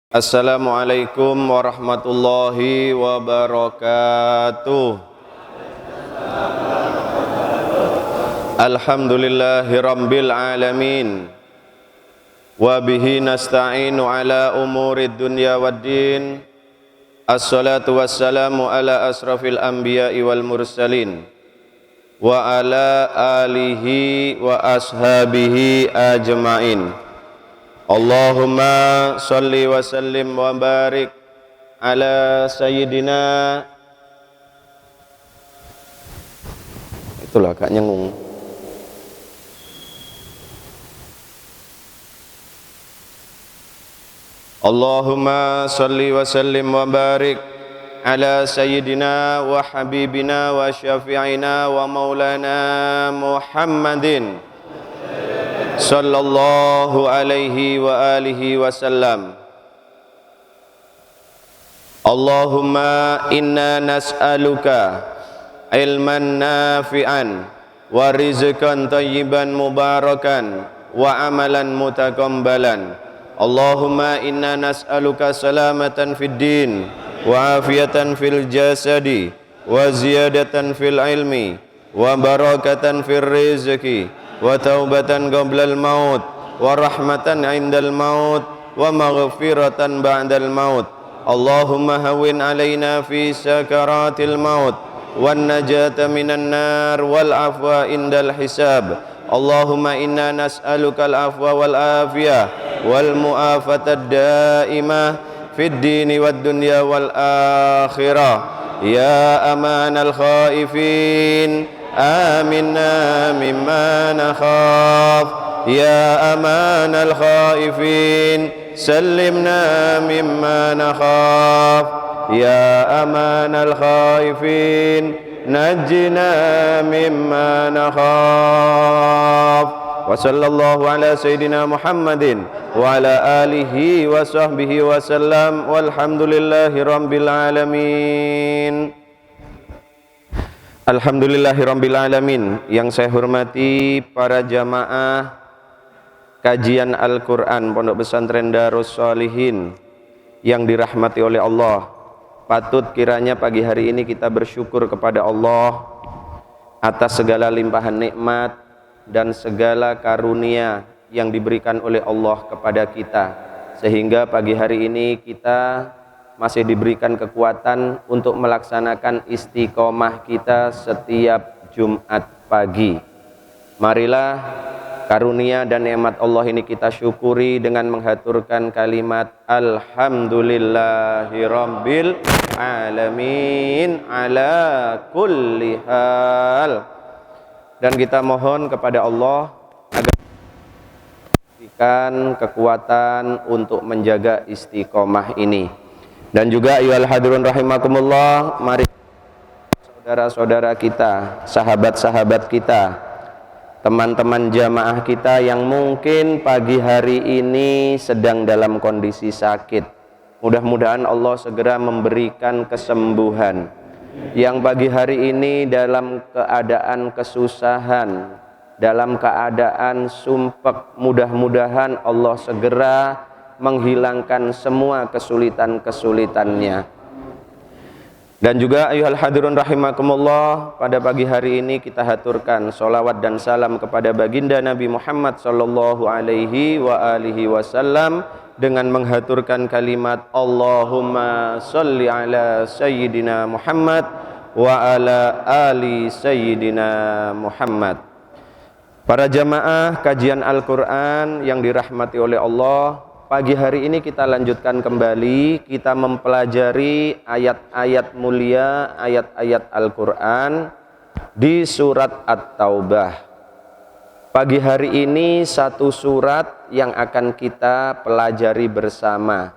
Assalamualaikum warahmatullahi wabarakatuh. Alhamdulillahi rabbil alamin. Wa bihi nasta'inu ala umurid dunya waddin. Assalatu wassalamu ala asrafil anbiya'i wal mursalin wa ala alihi wa ashabihi ajma'in. Allahumma salli wa sallim wa barik ala sayyidina. Itulah Kak nyengung. Allahumma salli wa sallim wa barik ala sayyidina wa habibina wa syafi'ina wa maulana Muhammadin sallallahu alaihi wa alihi wasallam. Allahumma inna nas'aluka ilman nafi'an wa rizqan thayyiban mubarakan wa amalan mutaqabbalan. Allahumma inna nas'aluka salamatan fid din wa afiyatan fil jasadi wa ziyadatan fil ilmi wa barakatan fil rizqi wa taubatan qablal maut wa rahmatan indal maut wa maghfiratan ba'dal maut. Allahumma hawwin alaina fi sakaratil maut wan najata minan nar wal afwa indal hisab. Allahumma inna nas'aluka al afwa wal afiyah wal mu'afatad daimah fid dini wad dunya wal akhirah. Ya amanal khaifin آمنا مما نخاف يا أمان الخائفين سلمنا مما نخاف يا أمان الخائفين نجنا مما نخاف. وصلى الله على سيدنا محمد وعلى آله وصحبه وسلم والحمد لله رب العالمين. Alhamdulillahirabbil alamin. Yang saya hormati para jamaah kajian Al-Qur'an Pondok Pesantren Darus Sholihin yang dirahmati oleh Allah. Patut kiranya pagi hari ini kita bersyukur kepada Allah atas segala limpahan nikmat dan segala karunia yang diberikan oleh Allah kepada kita, sehingga pagi hari ini kita masih diberikan kekuatan untuk melaksanakan istiqomah kita setiap Jumat pagi. Marilah karunia dan nikmat Allah ini kita syukuri dengan menghaturkan kalimat Alhamdulillahirabbil alamin ala kulli hal. Dan kita mohon kepada Allah agar memberikan kekuatan untuk menjaga istiqomah ini. Dan juga ayyuhal hadirun rahimakumullah, mari saudara-saudara kita, sahabat-sahabat kita, teman-teman jamaah kita yang mungkin pagi hari ini sedang dalam kondisi sakit, mudah-mudahan Allah segera memberikan kesembuhan. Yang pagi hari ini dalam keadaan kesusahan, dalam keadaan sumpek, mudah-mudahan Allah segera menghilangkan semua kesulitan-kesulitannya. Dan juga ayyuhal hadirun rahimakumullah, pada pagi hari ini kita haturkan sholawat dan salam kepada baginda Nabi Muhammad sallallahu alaihi wa alihi wasallam dengan menghaturkan kalimat Allahumma sholli ala sayyidina Muhammad wa ala ali sayyidina Muhammad. Para jamaah kajian Al-Qur'an yang dirahmati oleh Allah, pagi hari ini kita lanjutkan kembali, kita mempelajari ayat-ayat mulia, ayat-ayat Al-Quran di surat At-Taubah. Pagi hari ini satu surat yang akan kita pelajari bersama.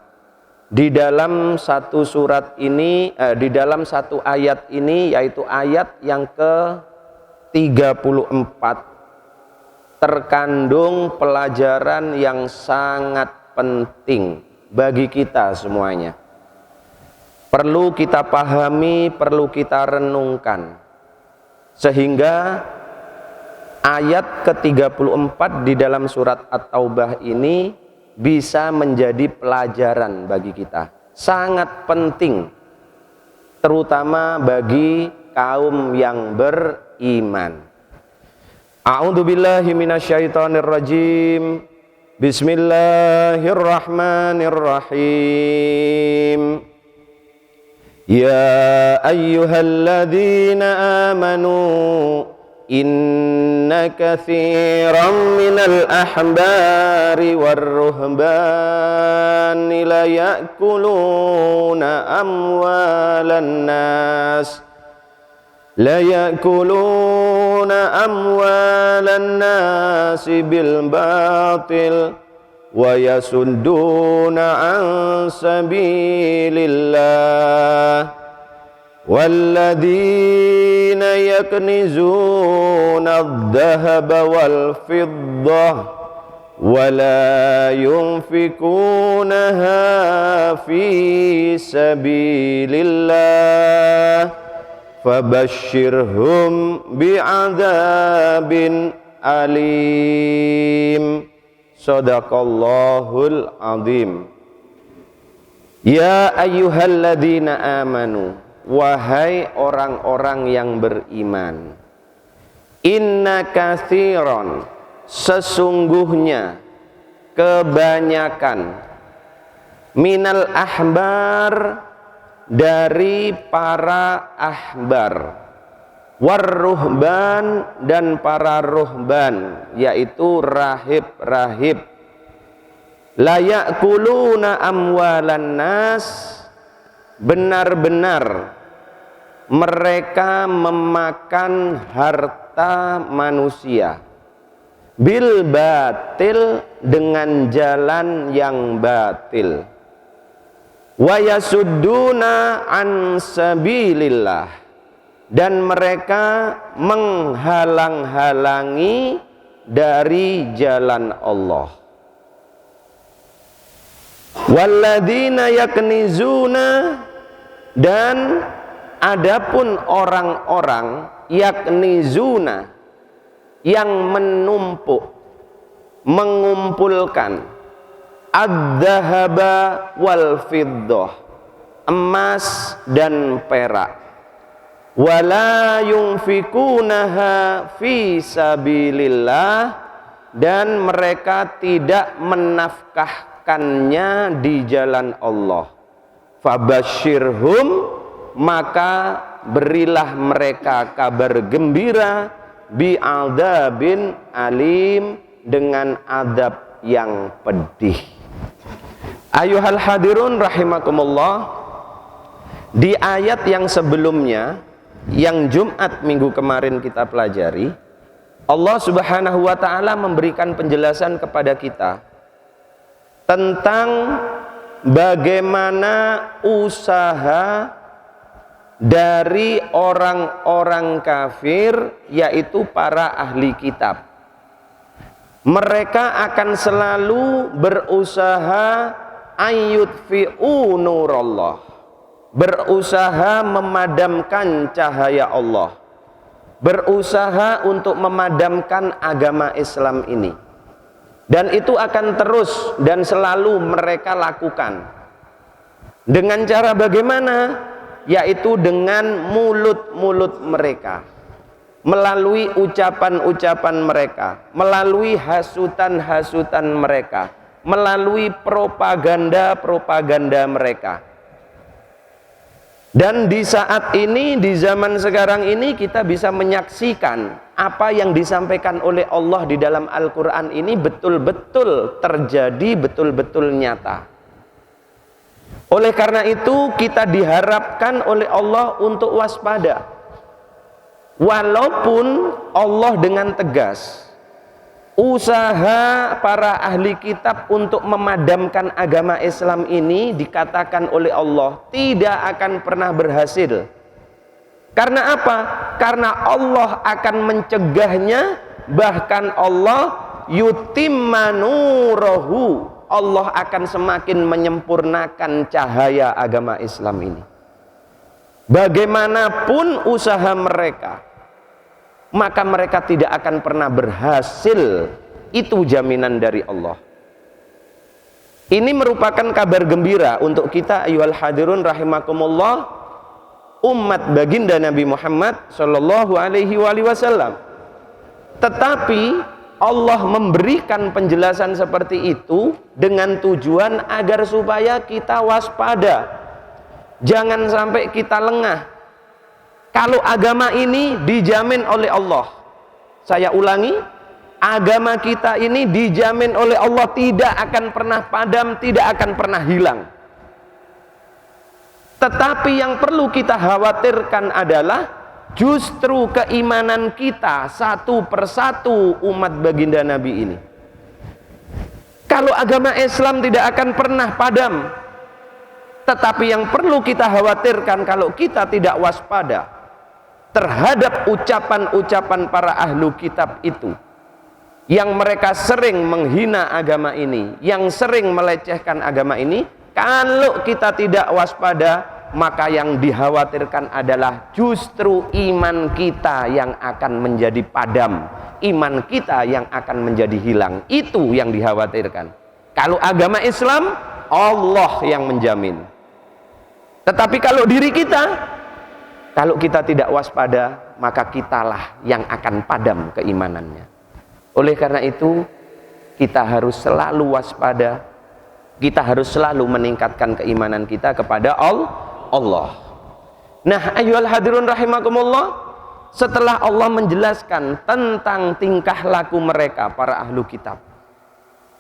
Di dalam satu surat ini, di dalam satu ayat ini, yaitu ayat yang ke-34, terkandung pelajaran yang sangat penting bagi kita semuanya. Perlu kita pahami, perlu kita renungkan, sehingga ayat ke-34 di dalam surat At-Taubah ini bisa menjadi pelajaran bagi kita, sangat penting terutama bagi kaum yang beriman. A'udzubillahi minasyaitonirrajim. Bismillahirrahmanirrahim. Ya ayyuhalladzina amanu inna katsiran minal ahbari warruhbani la ya'kuluna amwalan nas bil batil wa yasudduna an sabilillah walladzina yaknizuna adh-dhahaba wal fiddah wa la yunfikunaha fi sabilillah fabashshirhum bi'adzabin alim. Shadaqallahul azim. Ya ayyuhalladzina amanu, wahai orang-orang yang beriman, inna katsiran, sesungguhnya kebanyakan, minal ahbar, dari para ahbar, warruhban, dan para ruhban, yaitu rahib-rahib, la ya'kuluna amwalan nas, benar-benar mereka memakan harta manusia, bil batil, dengan jalan yang batil, wa yasudduna an sabilillah, dan mereka menghalang-halangi dari jalan Allah. Walladzina yaknizuna, dan adapun orang-orang yaknizuna, yang menumpuk, mengumpulkan ad-dhahaba wal fiddah, emas dan perak, wala yunfikunaha fi sabilillah, dan mereka tidak menafkahkannya di jalan Allah. Fabashshirhum, maka berilah mereka kabar gembira, bi'adzabin alim, dengan adab yang pedih. Ayuhal hadirun rahimakumullah, di ayat yang sebelumnya, yang Jumat minggu kemarin kita pelajari, Allah Subhanahu wa ta'ala memberikan penjelasan kepada kita tentang bagaimana usaha dari orang-orang kafir, yaitu para ahli kitab. Mereka akan selalu berusaha ayyudfi'u nurallah, berusaha memadamkan cahaya Allah, berusaha untuk memadamkan agama Islam ini. Dan itu akan terus dan selalu mereka lakukan. Dengan cara bagaimana? Yaitu dengan mulut-mulut mereka, melalui ucapan-ucapan mereka, melalui hasutan-hasutan mereka, melalui propaganda-propaganda mereka. Dan di saat ini, di zaman sekarang ini, kita bisa menyaksikan apa yang disampaikan oleh Allah di dalam Al-Quran ini betul-betul terjadi, betul-betul nyata. Oleh karena itu kita diharapkan oleh Allah untuk waspada. Walaupun Allah dengan tegas, usaha para ahli kitab untuk memadamkan agama Islam ini dikatakan oleh Allah tidak akan pernah berhasil. Karena apa? Karena Allah akan mencegahnya, bahkan Allah yutimma nurahu, Allah akan semakin menyempurnakan cahaya agama Islam ini. Bagaimanapun usaha mereka, maka mereka tidak akan pernah berhasil. Itu jaminan dari Allah. Ini merupakan kabar gembira untuk kita ayyuhal hadirun rahimakumullah, umat baginda Nabi Muhammad sallallahu alaihi wasallam. Tetapi Allah memberikan penjelasan seperti itu dengan tujuan agar supaya kita waspada. Jangan sampai kita lengah. Kalau agama ini dijamin oleh Allah. Saya ulangi, agama kita ini dijamin oleh Allah, tidak akan pernah padam, tidak akan pernah hilang. Tetapi yang perlu kita khawatirkan adalah justru keimanan kita satu persatu umat baginda Nabi ini. Kalau agama Islam tidak akan pernah padam, tetapi yang perlu kita khawatirkan kalau kita tidak waspada terhadap ucapan-ucapan para ahlu kitab itu, yang mereka sering menghina agama ini, yang sering melecehkan agama ini. Kalau kita tidak waspada, maka yang dikhawatirkan adalah justru iman kita yang akan menjadi padam, iman kita yang akan menjadi hilang. Itu yang dikhawatirkan. Kalau agama Islam, Allah yang menjamin. Tetapi kalau diri kita, kalau kita tidak waspada, maka kitalah yang akan padam keimanannya. Oleh karena itu, kita harus selalu waspada. Kita harus selalu meningkatkan keimanan kita kepada Allah. Nah, ayyuhal hadirun rahimakumullah, setelah Allah menjelaskan tentang tingkah laku mereka para ahlu kitab,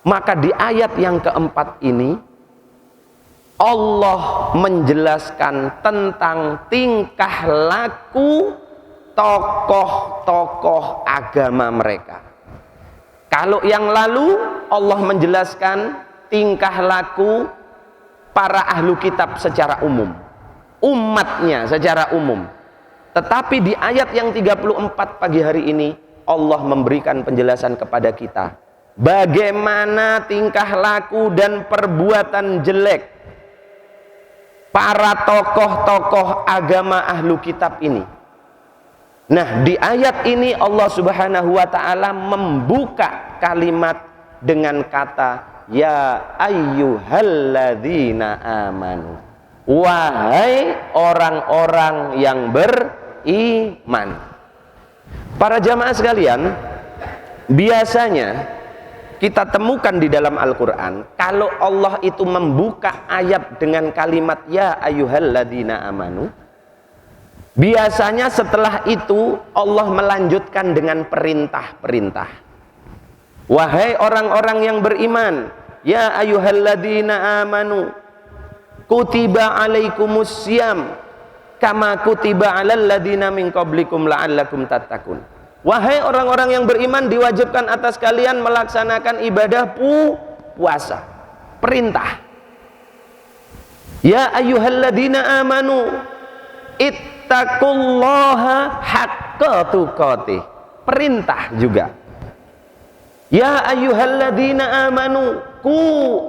maka di ayat yang keempat ini Allah menjelaskan tentang tingkah laku tokoh-tokoh agama mereka. Kalau yang lalu Allah menjelaskan tingkah laku para ahlu kitab secara umum, umatnya secara umum. Tetapi di ayat yang 34 pagi hari ini Allah memberikan penjelasan kepada kita bagaimana tingkah laku dan perbuatan jelek para tokoh-tokoh agama ahlu kitab ini. Nah, di ayat ini Allah Subhanahu wa ta'ala membuka kalimat dengan kata ya ayyuhalladzina amanu, wahai orang-orang yang beriman. Para jamaah sekalian, biasanya kita temukan di dalam Al-Quran, kalau Allah itu membuka ayat dengan kalimat ya ayyuhalladzina amanu, biasanya setelah itu Allah melanjutkan dengan perintah-perintah. Wahai orang-orang yang beriman, ya ayyuhalladzina amanu kutiba alaikumussyam kama kutiba alal ladzina min qablikum la'allakum tattaqun. Wahai orang-orang yang beriman, diwajibkan atas kalian melaksanakan ibadah puasa. Perintah. Ya ayyuhalladzina amanu ittaqullaha haqqa tuqatih. Perintah juga. Ya ayyuhalladzina amanu qu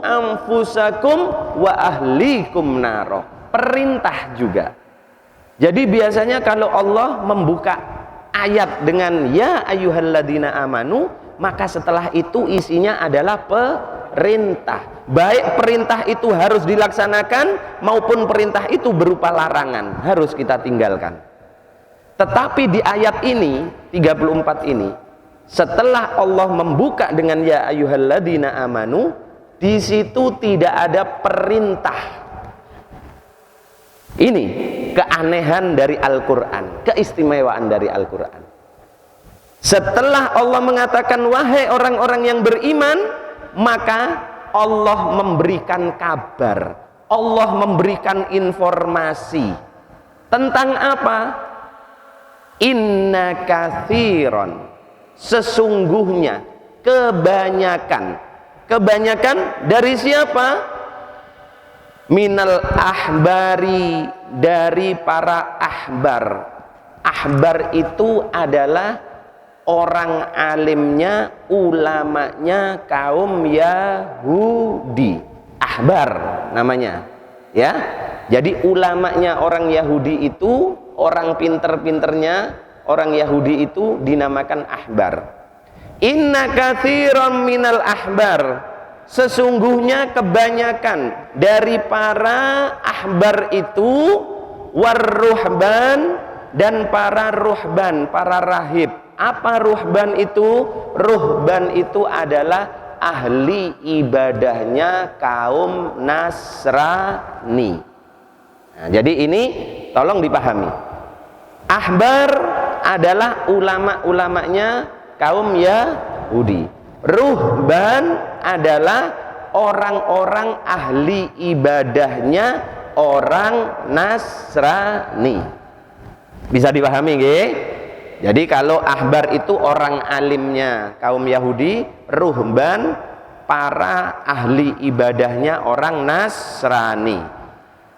anfusakum wa ahlikum naro. Perintah juga. Jadi biasanya kalau Allah membuka ayat dengan ya ayyuhalladzina amanu, maka setelah itu isinya adalah perintah. Baik perintah itu harus dilaksanakan maupun perintah itu berupa larangan, harus kita tinggalkan. Tetapi di ayat ini 34 ini, setelah Allah membuka dengan ya ayyuhalladzina amanu, di situ tidak ada perintah. Ini keanehan dari Al-Quran, keistimewaan dari Al-Quran. Setelah Allah mengatakan wahai orang-orang yang beriman, maka Allah memberikan kabar, Allah memberikan informasi tentang apa? Inna katsiran, sesungguhnya kebanyakan dari siapa? Minal ahbari, dari para ahbar. Ahbar itu adalah orang alimnya, ulamanya kaum Yahudi. Ahbar namanya, ya. Jadi ulamanya orang Yahudi itu, orang pinter-pinternya orang Yahudi itu dinamakan ahbar. Inna katsiran minal ahbar, sesungguhnya kebanyakan dari para ahbar itu warruhban, dan para ruhban, para rahib. Apa ruhban itu? Ruhban itu adalah ahli ibadahnya kaum Nasrani. Nah, jadi ini tolong dipahami. Ahbar adalah ulama-ulamanya kaum Yahudi. Ruhban adalah orang-orang ahli ibadahnya orang Nasrani. Bisa dipahami nggih? Jadi kalau ahbar itu orang alimnya kaum Yahudi, ruhban para ahli ibadahnya orang Nasrani.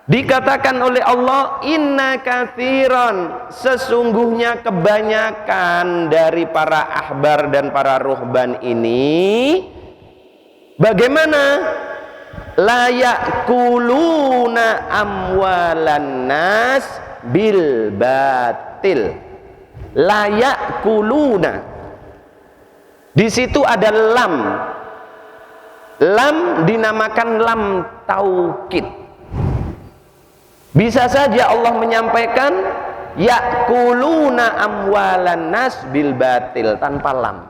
Dikatakan oleh Allah, inna katsiran, sesungguhnya kebanyakan dari para ahbar dan para ruhban ini bagaimana? La ya'kuluna amwalan nas bil batil. La ya'kuluna. Di situ ada lam. Lam dinamakan lam taukid. Bisa saja Allah menyampaikan ya'kuluna amwalan nas bil batil tanpa lam.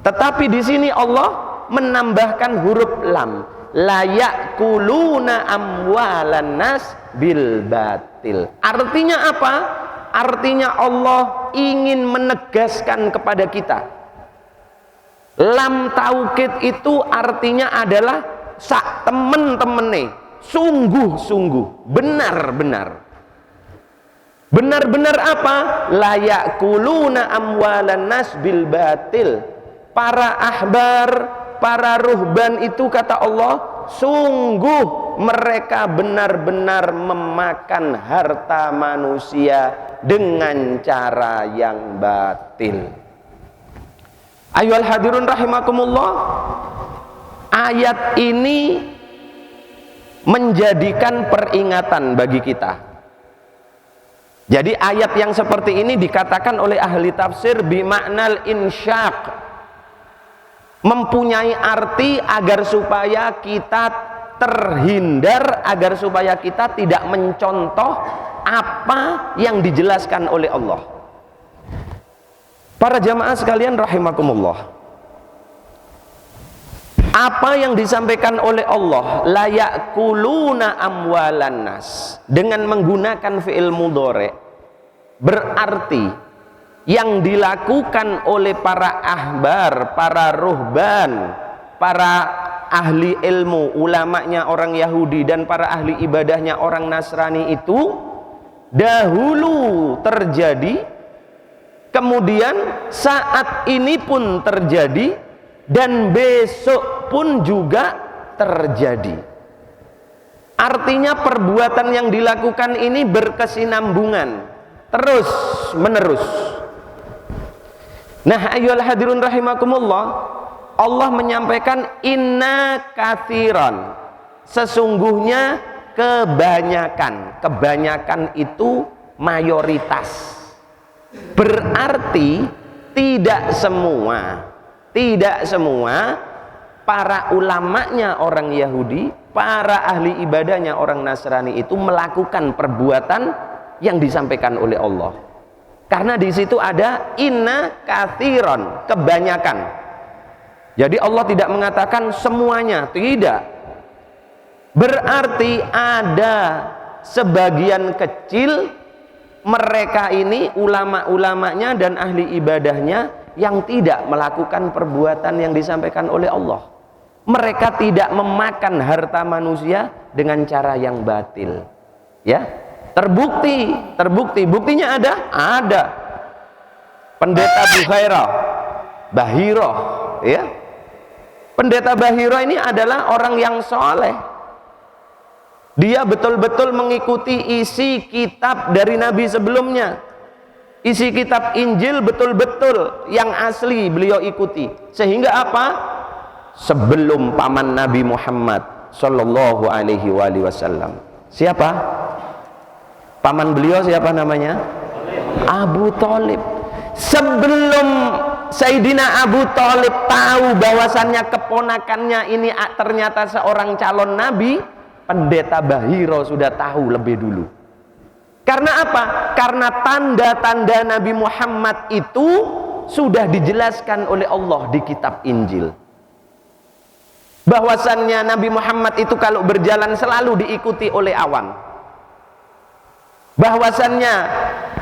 Tetapi di sini Allah menambahkan huruf lam. La ya'kuluna amwalan nas bil batil. Artinya apa? Artinya Allah ingin menegaskan kepada kita, lam taukid itu artinya adalah sak temen-temene, sungguh-sungguh, benar-benar. Benar-benar apa? La ya'kuluna amwalan nas bil batil. Para ahbar, para ruhban itu kata Allah, sungguh mereka benar-benar memakan harta manusia dengan cara yang batil. Ayyuhal hadirun rahimakumullah, ayat ini menjadikan peringatan bagi kita. Jadi ayat yang seperti ini dikatakan oleh ahli tafsir bimaknal insyaq, mempunyai arti agar supaya kita terhindar, agar supaya kita tidak mencontoh apa yang dijelaskan oleh Allah. Para jamaah sekalian rahimakumullah, apa yang disampaikan oleh Allah, la ya'kuluna amwalan nas, dengan menggunakan fi'il mudhari, berarti yang dilakukan oleh para ahbar, para ruhban, para ahli ilmu, ulamanya orang Yahudi dan para ahli ibadahnya orang Nasrani itu dahulu terjadi, kemudian saat ini pun terjadi, dan besok pun juga terjadi. Artinya perbuatan yang dilakukan ini berkesinambungan, terus menerus. Nah, ayyuhal hadirun rahimakumullah, Allah menyampaikan inna katsiran, sesungguhnya kebanyakan itu mayoritas. Berarti tidak semua para ulamanya orang Yahudi, para ahli ibadahnya orang Nasrani itu melakukan perbuatan yang disampaikan oleh Allah. Karena di situ ada inna katsiran, kebanyakan. Jadi Allah tidak mengatakan semuanya, tidak. Berarti ada sebagian kecil mereka ini, ulama-ulamanya dan ahli ibadahnya, yang tidak melakukan perbuatan yang disampaikan oleh Allah. Mereka tidak memakan harta manusia dengan cara yang batil. Ya, terbukti. Buktinya ada. Pendeta Bahiro, ya. Pendeta Bahiro ini adalah orang yang soleh. Dia betul-betul mengikuti isi kitab dari Nabi sebelumnya. Isi kitab Injil betul-betul yang asli beliau ikuti. Sehingga apa? Sebelum paman Nabi Muhammad sallallahu alaihi wasallam. Siapa? Paman beliau siapa namanya? Abu Thalib. Sebelum Sayyidina Abu Thalib tahu bahwasannya keponakannya ini ternyata seorang calon nabi, pendeta Bahiro sudah tahu lebih dulu. Karena apa? Karena tanda-tanda Nabi Muhammad itu sudah dijelaskan oleh Allah di kitab Injil. Bahwasannya Nabi Muhammad itu kalau berjalan selalu diikuti oleh awan. Bahwasannya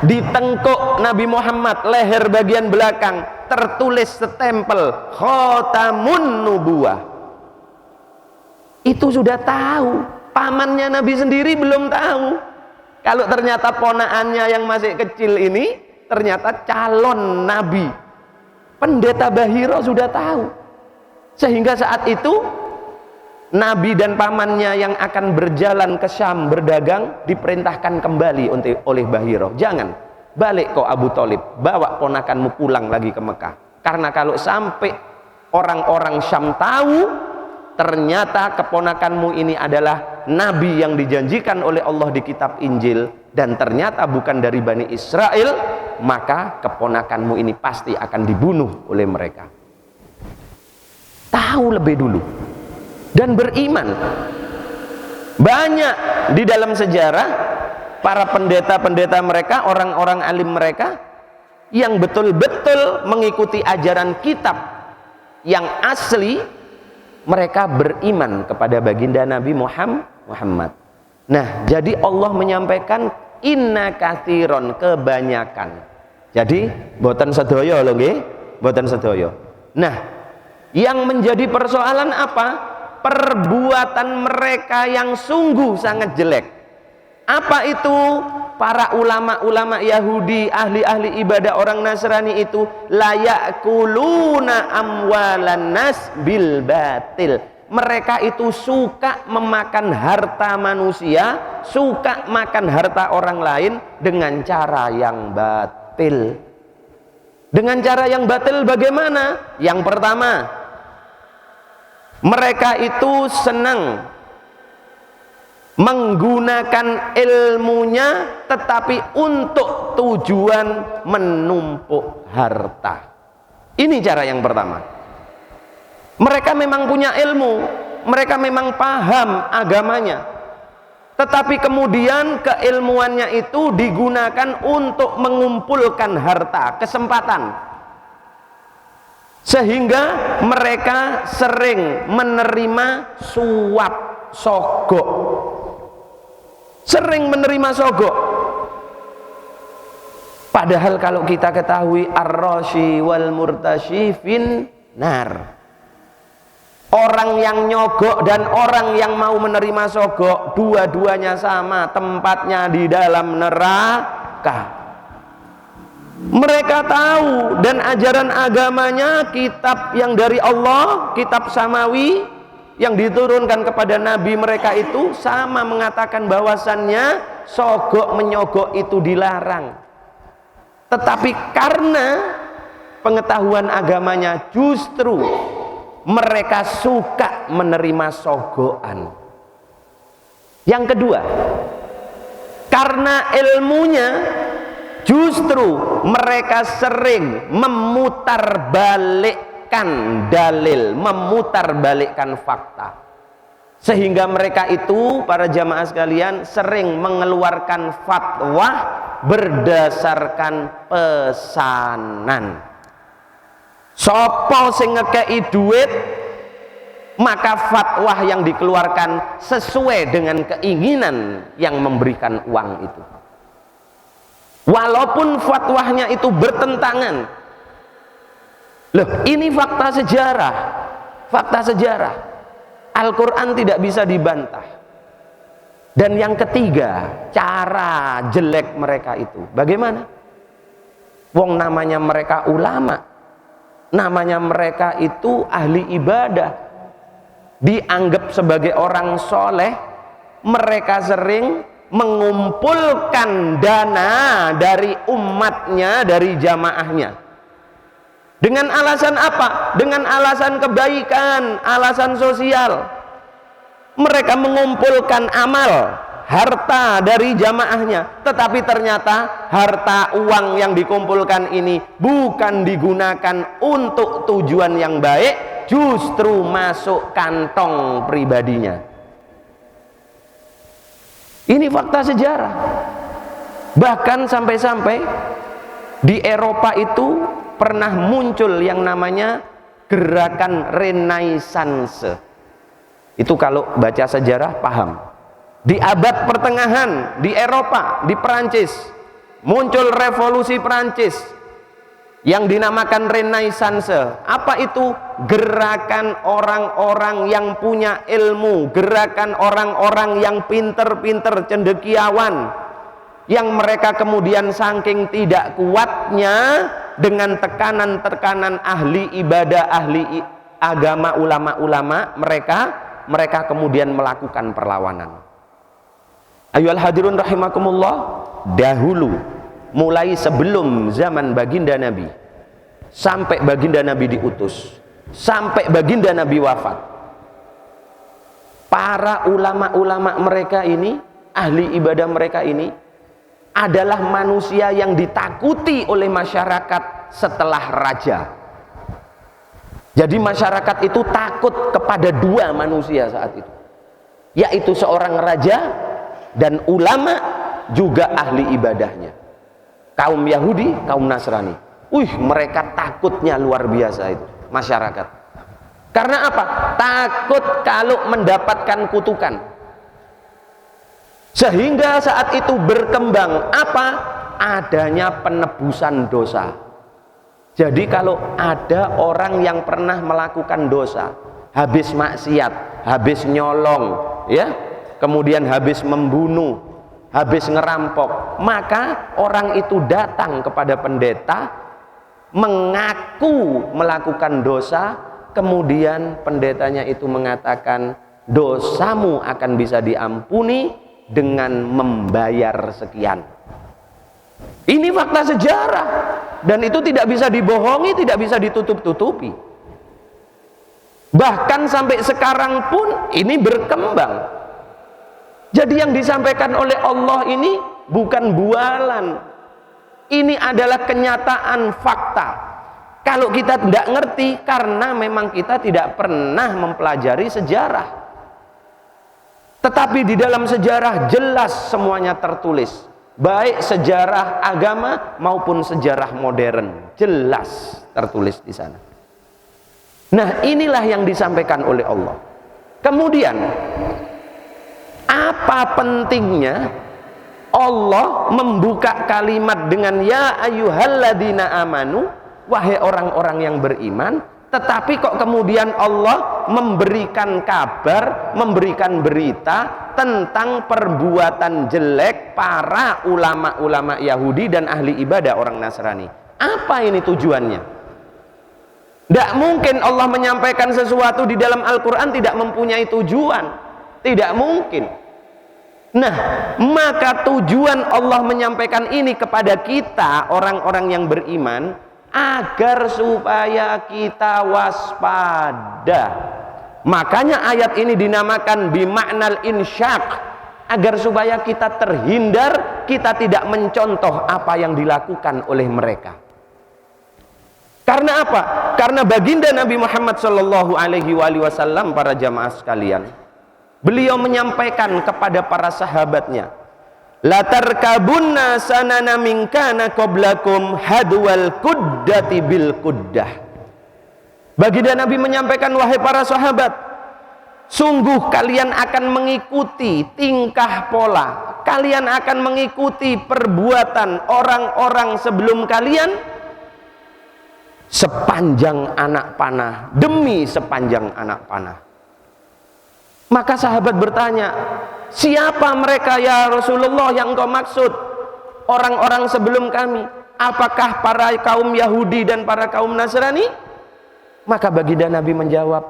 di tengkuk Nabi Muhammad, leher bagian belakang, tertulis setempel Khotamun Nubuwah. Itu sudah tahu. Pamannya Nabi sendiri belum tahu. Kalau ternyata ponaannya yang masih kecil ini ternyata calon Nabi. Pendeta Bahiro sudah tahu. Sehingga saat itu Nabi dan pamannya yang akan berjalan ke Syam berdagang diperintahkan kembali oleh Bahiro. Jangan, balik kau Abu Thalib, bawa ponakanmu pulang lagi ke Mekah. Karena kalau sampai orang-orang Syam tahu ternyata keponakanmu ini adalah Nabi yang dijanjikan oleh Allah di kitab Injil dan ternyata bukan dari Bani Israel, maka keponakanmu ini pasti akan dibunuh oleh mereka. Tahu lebih dulu dan beriman. Banyak di dalam sejarah para pendeta-pendeta mereka, orang-orang alim mereka yang betul-betul mengikuti ajaran kitab yang asli, mereka beriman kepada baginda Nabi Muhammad. Nah, jadi Allah menyampaikan inna katsiron, kebanyakan. Jadi boten sedaya lho nggih, boten sedaya. Nah, yang menjadi persoalan apa? Perbuatan mereka yang sungguh sangat jelek. Apa itu? Para ulama-ulama Yahudi, ahli-ahli ibadah orang Nasrani itu layakuluna amwalan nas bil batil. Mereka itu suka memakan harta manusia, suka makan harta orang lain dengan cara yang batil. Dengan cara yang batil bagaimana? Yang pertama, mereka itu senang menggunakan ilmunya tetapi untuk tujuan menumpuk harta. Ini cara yang pertama. Mereka memang punya ilmu, mereka memang paham agamanya, tetapi kemudian keilmuannya itu digunakan untuk mengumpulkan harta, kesempatan, sehingga mereka sering menerima suap, sogok. Sering menerima sogok. Padahal kalau kita ketahui ar-rashi wal murtashi fin nar. Orang yang nyogok dan orang yang mau menerima sogok, dua-duanya sama, tempatnya di dalam neraka. Mereka tahu dan ajaran agamanya, kitab yang dari Allah, kitab samawi yang diturunkan kepada nabi mereka itu sama mengatakan bahwasannya sogok menyogok itu dilarang. Tetapi karena pengetahuan agamanya justru mereka suka menerima sogokan. Yang kedua, karena ilmunya justru mereka sering memutarbalikkan dalil, memutarbalikkan fakta, sehingga mereka itu, para jamaah sekalian, sering mengeluarkan fatwa berdasarkan pesanan. Sopo sing ngekei duit, maka fatwa yang dikeluarkan sesuai dengan keinginan yang memberikan uang itu, walaupun fatwanya itu bertentangan. Loh, ini fakta sejarah, fakta sejarah. Al-Quran tidak bisa dibantah. Dan yang ketiga, cara jelek mereka itu bagaimana? Wong namanya mereka ulama, namanya mereka itu ahli ibadah, dianggap sebagai orang soleh. Mereka sering mengumpulkan dana dari umatnya, dari jamaahnya, dengan alasan apa? Dengan alasan kebaikan, alasan sosial. Mereka mengumpulkan amal, harta dari jamaahnya, tetapi ternyata harta uang yang dikumpulkan ini bukan digunakan untuk tujuan yang baik, justru masuk kantong pribadinya. Ini fakta sejarah. Bahkan sampai-sampai di Eropa itu pernah muncul yang namanya gerakan Renaissance. Itu kalau baca sejarah paham. Di abad pertengahan di Eropa, di Perancis, muncul revolusi Perancis yang dinamakan Renaissance. Apa itu? Gerakan orang-orang yang punya ilmu, gerakan orang-orang yang pinter-pinter, cendekiawan, yang mereka kemudian saking tidak kuatnya dengan tekanan-tekanan ahli ibadah, ahli agama, ulama-ulama, mereka kemudian melakukan perlawanan. Ayyuhal hadirun rahimakumullah, dahulu mulai sebelum zaman baginda Nabi sampai baginda Nabi diutus, sampai baginda Nabi wafat, para ulama-ulama mereka ini, ahli ibadah mereka ini adalah manusia yang ditakuti oleh masyarakat setelah raja. Jadi masyarakat itu takut kepada dua manusia saat itu, yaitu seorang raja dan ulama juga ahli ibadahnya, kaum Yahudi, kaum Nasrani. Mereka takutnya luar biasa itu masyarakat. Karena apa? Takut kalau mendapatkan kutukan. Sehingga saat itu berkembang apa? Adanya penebusan dosa. Jadi kalau ada orang yang pernah melakukan dosa, habis maksiat, habis nyolong, ya, kemudian habis membunuh, habis ngerampok, maka orang itu datang kepada pendeta mengaku melakukan dosa, kemudian pendetanya itu mengatakan dosamu akan bisa diampuni dengan membayar sekian. Ini fakta sejarah dan itu tidak bisa dibohongi, tidak bisa ditutup-tutupi. Bahkan sampai sekarang pun ini berkembang. Jadi yang disampaikan oleh Allah ini bukan bualan. Ini adalah kenyataan fakta. Kalau kita tidak ngerti karena memang kita tidak pernah mempelajari sejarah. Tetapi di dalam sejarah jelas semuanya tertulis. Baik sejarah agama maupun sejarah modern, jelas tertulis di sana. Nah, inilah yang disampaikan oleh Allah. Kemudian apa pentingnya Allah membuka kalimat dengan ya ayyuhalladzina amanu, wahai orang-orang yang beriman, tetapi kok kemudian Allah memberikan kabar, memberikan berita tentang perbuatan jelek para ulama-ulama Yahudi dan ahli ibadah orang Nasrani. Apa ini tujuannya? Tidak mungkin Allah menyampaikan sesuatu di dalam Al-Quran tidak mempunyai tujuan. Tidak mungkin. Nah, maka tujuan Allah menyampaikan ini kepada kita, orang-orang yang beriman, agar supaya kita waspada. Makanya ayat ini dinamakan bimaknal insyaq, agar supaya kita terhindar, kita tidak mencontoh apa yang dilakukan oleh mereka. Karena apa? Karena baginda Nabi Muhammad SAW, para jamaah sekalian, beliau menyampaikan kepada para sahabatnya, la tarkabunna sanana min kana qablakum hadwal kuddati bil kuddah. Baginda Nabi menyampaikan, wahai para sahabat, sungguh kalian akan mengikuti tingkah pola, kalian akan mengikuti perbuatan orang-orang sebelum kalian sepanjang anak panah, demi sepanjang anak panah. Maka sahabat bertanya, siapa mereka ya Rasulullah yang engkau maksud? Orang-orang sebelum kami. Apakah para kaum Yahudi dan para kaum Nasrani? Maka baginda Nabi menjawab,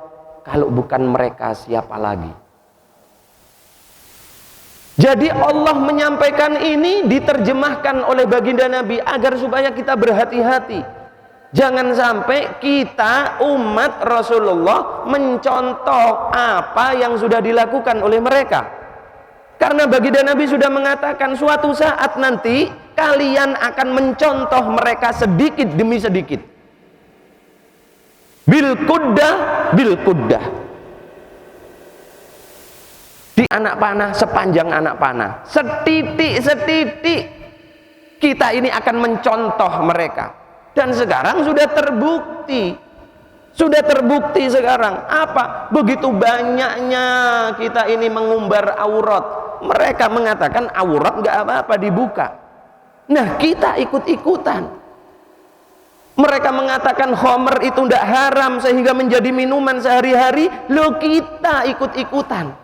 kalau bukan mereka siapa lagi? Jadi Allah menyampaikan ini diterjemahkan oleh baginda Nabi agar supaya kita berhati-hati. Jangan sampai kita umat Rasulullah mencontoh apa yang sudah dilakukan oleh mereka. Karena baginda Nabi sudah mengatakan suatu saat nanti kalian akan mencontoh mereka sedikit demi sedikit. bil quddah di anak panah, sepanjang anak panah, setitik kita ini akan mencontoh mereka. Dan sekarang sudah terbukti sekarang. Apa? Begitu banyaknya kita ini mengumbar aurat, mereka mengatakan aurat nggak apa-apa dibuka. Nah, kita ikut-ikutan. Mereka mengatakan khamr itu tidak haram sehingga menjadi minuman sehari-hari. Loh, kita ikut-ikutan.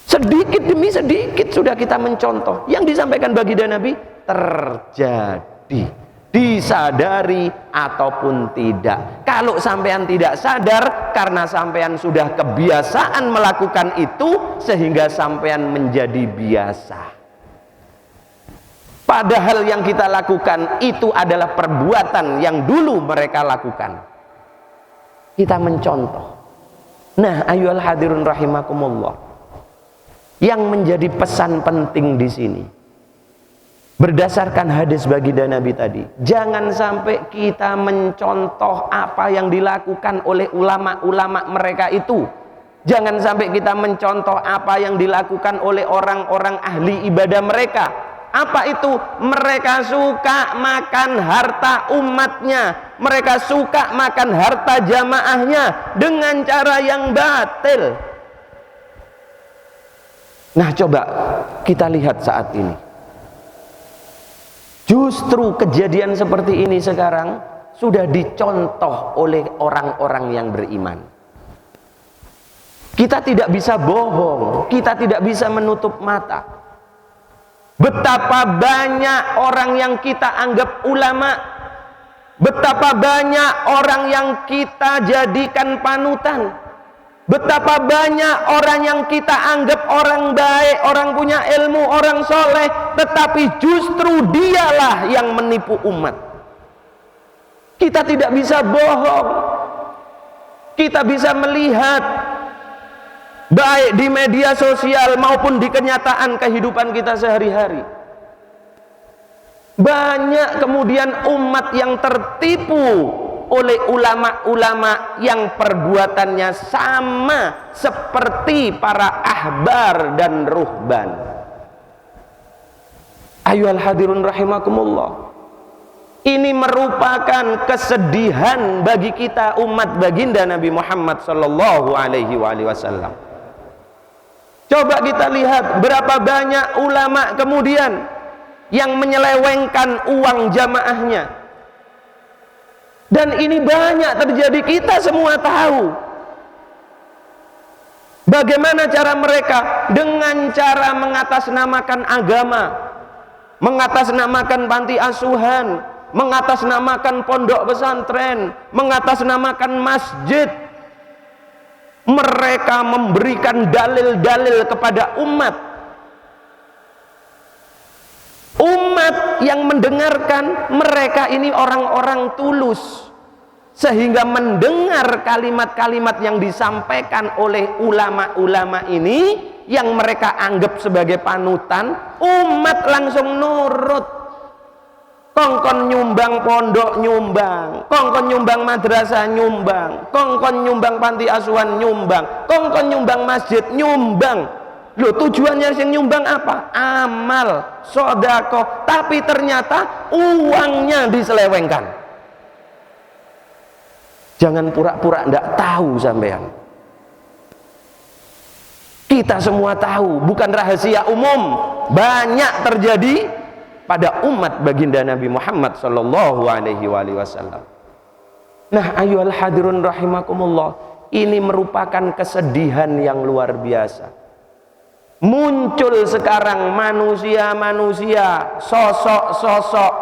Sedikit demi sedikit sudah kita mencontoh. Yang disampaikan baginda Nabi terjadi, disadari ataupun tidak. Kalau sampean tidak sadar, karena sampean sudah kebiasaan melakukan itu, sehingga sampean menjadi biasa. Padahal yang kita lakukan itu adalah perbuatan yang dulu mereka lakukan. Kita mencontoh. Nah, ayyuhal hadirun rahimakumullah, yang menjadi pesan penting di sini, berdasarkan hadis baginda Nabi tadi, jangan sampai kita mencontoh apa yang dilakukan oleh ulama-ulama mereka itu. Jangan sampai kita mencontoh apa yang dilakukan oleh orang-orang ahli ibadah mereka. Apa itu? Mereka suka makan harta umatnya, mereka suka makan harta jamaahnya dengan cara yang batil. Nah, coba kita lihat saat ini. Justru kejadian seperti ini sekarang sudah dicontoh oleh orang-orang yang beriman. Kita tidak bisa bohong, kita tidak bisa menutup mata. Betapa banyak orang yang kita anggap ulama, betapa banyak orang yang kita jadikan panutan, betapa banyak orang yang kita anggap orang baik, orang punya ilmu, orang soleh, tetapi justru dialah yang menipu umat. Kita tidak bisa bohong. Kita bisa melihat baik di media sosial maupun di kenyataan kehidupan kita sehari-hari. Banyak kemudian umat yang tertipu oleh ulama-ulama yang perbuatannya sama seperti para ahbar dan ruhban. Ayyuhal hadirun rahimakumullah, ini merupakan kesedihan bagi kita umat baginda Nabi Muhammad sallallahu alaihi wasallam. Coba kita lihat berapa banyak ulama kemudian yang menyelewengkan uang jamaahnya. Dan ini banyak terjadi, kita semua tahu bagaimana cara mereka dengan cara mengatasnamakan agama, mengatasnamakan panti asuhan, mengatasnamakan pondok pesantren, mengatasnamakan masjid. Mereka memberikan dalil-dalil kepada umat yang mendengarkan. Mereka ini orang-orang tulus, sehingga mendengar kalimat-kalimat yang disampaikan oleh ulama-ulama ini yang mereka anggap sebagai panutan, umat langsung nurut. Kongkon nyumbang pondok nyumbang, kongkon nyumbang madrasah nyumbang, kongkon nyumbang panti asuhan nyumbang, kongkon nyumbang masjid nyumbang. Loh, tujuannya yang nyumbang apa? Amal, sedekah, tapi ternyata uangnya diselewengkan. Jangan pura-pura ndak tahu sampean. Kita semua tahu, bukan rahasia umum, banyak terjadi pada umat baginda Nabi Muhammad sallallahu alaihi wasallam. Nah, ayyuhal hadirun rahimakumullah, ini merupakan kesedihan yang luar biasa. Muncul sekarang manusia-manusia, sosok-sosok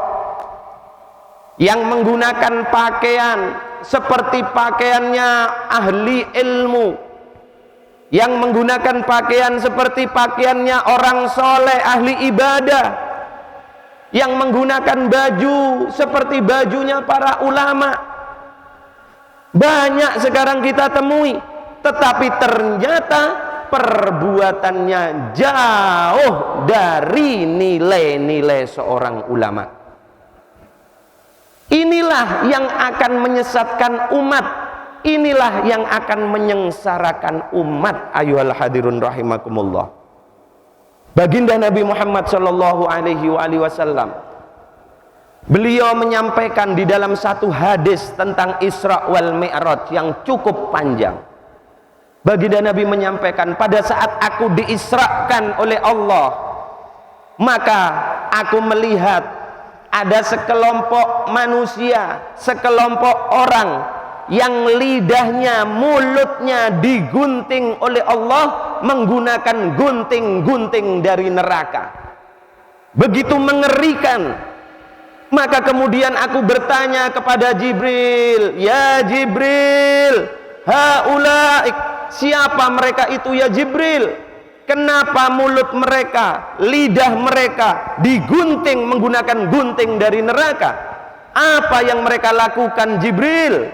yang menggunakan pakaian seperti pakaiannya ahli ilmu, yang menggunakan pakaian seperti pakaiannya orang soleh, ahli ibadah, yang menggunakan baju seperti bajunya para ulama. Banyak sekarang kita temui, tetapi ternyata perbuatannya jauh dari nilai-nilai seorang ulama. Inilah yang akan menyesatkan umat, inilah yang akan menyengsarakan umat. Ayuhal hadirun rahimakumullah. Baginda Nabi Muhammad sallallahu alaihi wasallam, beliau menyampaikan di dalam satu hadis tentang Isra wal Mi'raj yang cukup panjang. Baginda Nabi menyampaikan, pada saat aku diisrakan oleh Allah, maka aku melihat ada sekelompok manusia, sekelompok orang yang lidahnya, mulutnya digunting oleh Allah menggunakan gunting-gunting dari neraka. Begitu mengerikan. Maka kemudian aku bertanya kepada Jibril, ya Jibril, haulaik, siapa mereka itu ya Jibril? Kenapa mulut mereka, lidah mereka digunting menggunakan gunting dari neraka? Apa yang mereka lakukan Jibril?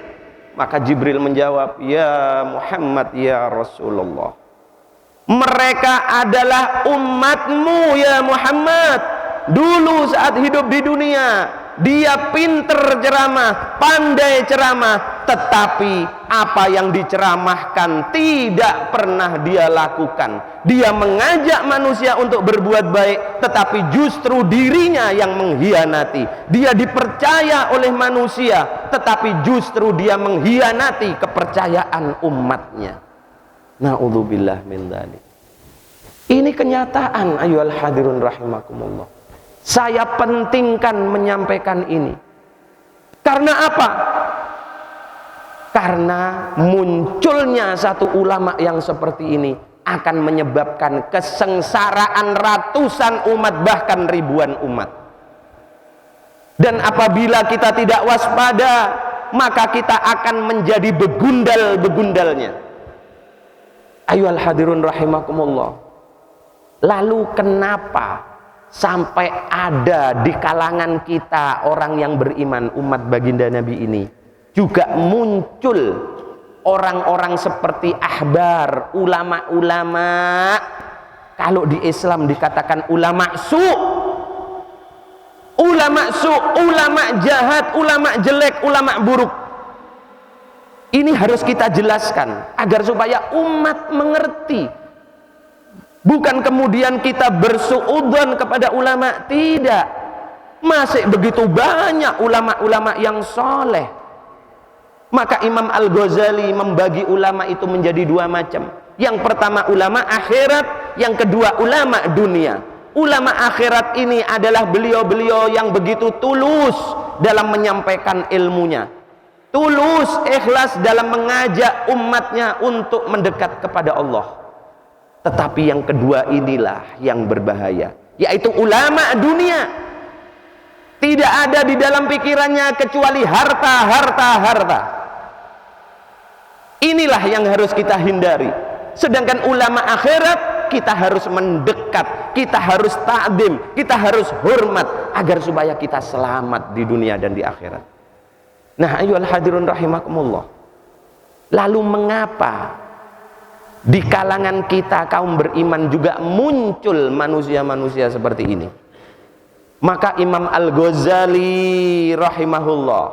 Maka Jibril menjawab, ya Muhammad, ya Rasulullah, mereka adalah umatmu ya Muhammad. Dulu saat hidup di dunia, dia pinter ceramah, pandai ceramah, tetapi apa yang diceramahkan tidak pernah dia lakukan. Dia mengajak manusia untuk berbuat baik, tetapi justru dirinya yang mengkhianati. Dia dipercaya oleh manusia, tetapi justru dia mengkhianati kepercayaan umatnya. Na'udzubillah min dzalik. Ini kenyataan, ayyuhal hadirun rahimakumullah. Saya pentingkan menyampaikan ini. Karena apa? Karena munculnya satu ulama yang seperti ini akan menyebabkan kesengsaraan ratusan umat, bahkan ribuan umat. Dan apabila kita tidak waspada, maka kita akan menjadi begundal-begundalnya. Ayyuhal hadirun rahimakumullah. Lalu kenapa sampai ada di kalangan kita orang yang beriman, umat baginda Nabi ini juga muncul orang-orang seperti ahbar, ulama-ulama? Kalau di Islam dikatakan ulama su', ulama jahat, ulama jelek, ulama buruk. Ini harus kita jelaskan agar supaya umat mengerti. Bukan kemudian kita bersuudzon kepada ulama, tidak. Masih begitu banyak ulama-ulama yang soleh. Maka Imam Al-Ghazali membagi ulama itu menjadi dua macam. Yang pertama ulama akhirat, yang kedua ulama dunia. Ulama akhirat ini adalah beliau-beliau yang begitu tulus dalam menyampaikan ilmunya, tulus, ikhlas dalam mengajak umatnya untuk mendekat kepada Allah. Tetapi yang kedua inilah yang berbahaya, yaitu ulama dunia. Tidak ada di dalam pikirannya kecuali harta, harta, harta. Inilah yang harus kita hindari. Sedangkan ulama akhirat, kita harus mendekat, kita harus ta'zim, kita harus hormat agar supaya kita selamat di dunia dan di akhirat. Nah, ayyuhal hadirun rahimakumullah. Lalu mengapa di kalangan kita kaum beriman juga muncul manusia-manusia seperti ini? Maka Imam Al-Ghazali rahimahullah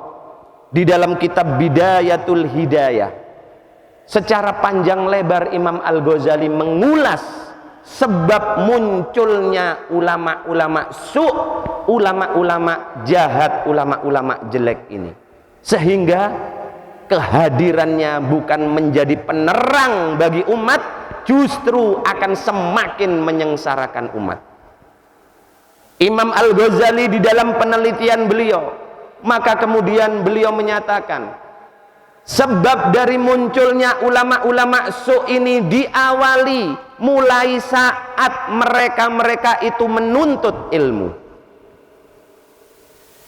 di dalam kitab Bidayatul Hidayah secara panjang lebar Imam Al-Ghazali mengulas sebab munculnya ulama-ulama su', ulama-ulama jahat, ulama-ulama jelek ini, sehingga kehadirannya bukan menjadi penerang bagi umat, justru akan semakin menyengsarakan umat. Imam Al-Ghazali di dalam penelitian beliau, maka kemudian beliau menyatakan sebab dari munculnya ulama-ulama su' ini diawali mulai saat mereka itu menuntut ilmu.